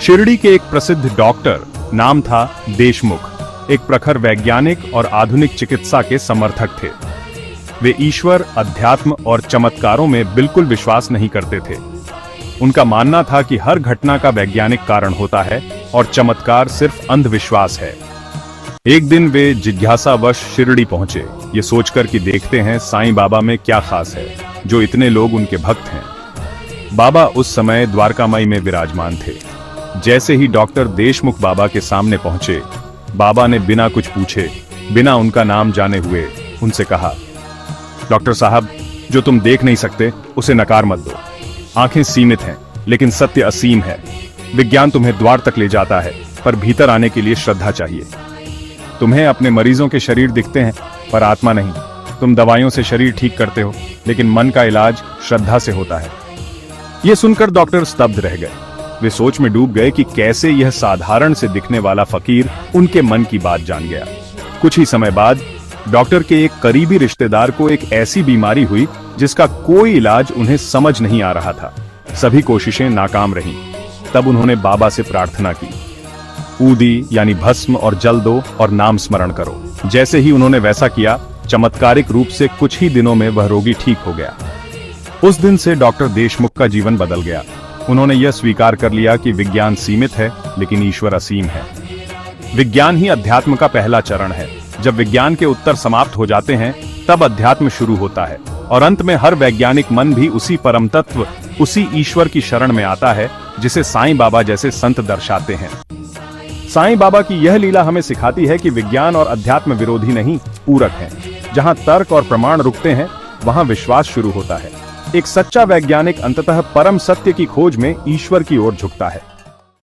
शिरडी के एक प्रसिद्ध डॉक्टर, नाम था देशमुख, एक प्रखर वैज्ञानिक और आधुनिक चिकित्सा के समर्थक थे। वे ईश्वर, अध्यात्म और चमत्कारों में बिल्कुल विश्वास नहीं करते थे। उनका मानना था कि हर घटना का वैज्ञानिक कारण होता है और चमत्कार सिर्फ अंधविश्वास है। एक दिन वे जिज्ञासावश शिरडी पहुंचे, ये सोचकर कि देखते हैं साईं बाबा में क्या खास है जो इतने लोग उनके भक्त हैं। बाबा उस समय द्वारकामाई में विराजमान थे। जैसे ही डॉक्टर देशमुख बाबा के सामने पहुंचे, बाबा ने बिना कुछ पूछे, बिना उनका नाम जाने हुए उनसे कहा, डॉक्टर साहब, जो तुम देख नहीं सकते उसे नकार मत दो। आंखें सीमित हैं, लेकिन सत्य असीम है। विज्ञान तुम्हें द्वार तक ले जाता है, पर भीतर आने के लिए श्रद्धा चाहिए। तुम्हें अपने मरीजों के शरीर दिखते हैं, पर आत्मा नहीं। तुम दवाइयों से शरीर ठीक करते हो, लेकिन मन का इलाज श्रद्धा से होता है। यह सुनकर डॉक्टर स्तब्ध रह गए। वे सोच में डूब गए कि कैसे यह साधारण से दिखने वाला फकीर उनके मन की बात जान गया। कुछ ही समय बाद डॉक्टर के एक करीबी रिश्तेदार को एक ऐसी बीमारी हुई जिसका कोई इलाज उन्हें समझ नहीं आ रहा था। सभी कोशिशें नाकाम रहीं। तब उन्होंने बाबा से प्रार्थना की, ऊदी यानी भस्म और जल दो और नाम स्मरण करो। जैसे ही उन्होंने वैसा किया, चमत्कारिक रूप से कुछ ही दिनों में वह रोगी ठीक हो गया। उस दिन से डॉक्टर देशमुख का जीवन बदल गया। उन्होंने यह स्वीकार कर लिया कि विज्ञान सीमित है, लेकिन ईश्वर असीम है। विज्ञान ही अध्यात्म का पहला चरण है। जब विज्ञान के उत्तर समाप्त हो जाते हैं, तब अध्यात्म शुरू होता है, और अंत में हर वैज्ञानिक मन भी उसी परम तत्व, उसी ईश्वर की शरण में आता है, जिसे साईं बाबा जैसे संत दर्शाते हैं। साईं बाबा की यह लीला हमें सिखाती है कि विज्ञान और अध्यात्म विरोधी नहीं, पूरक हैं। जहां तर्क और प्रमाण रुकते हैं, वहां विश्वास शुरू होता है। एक सच्चा वैज्ञानिक अंततः परम सत्य की खोज में ईश्वर की ओर झुकता है।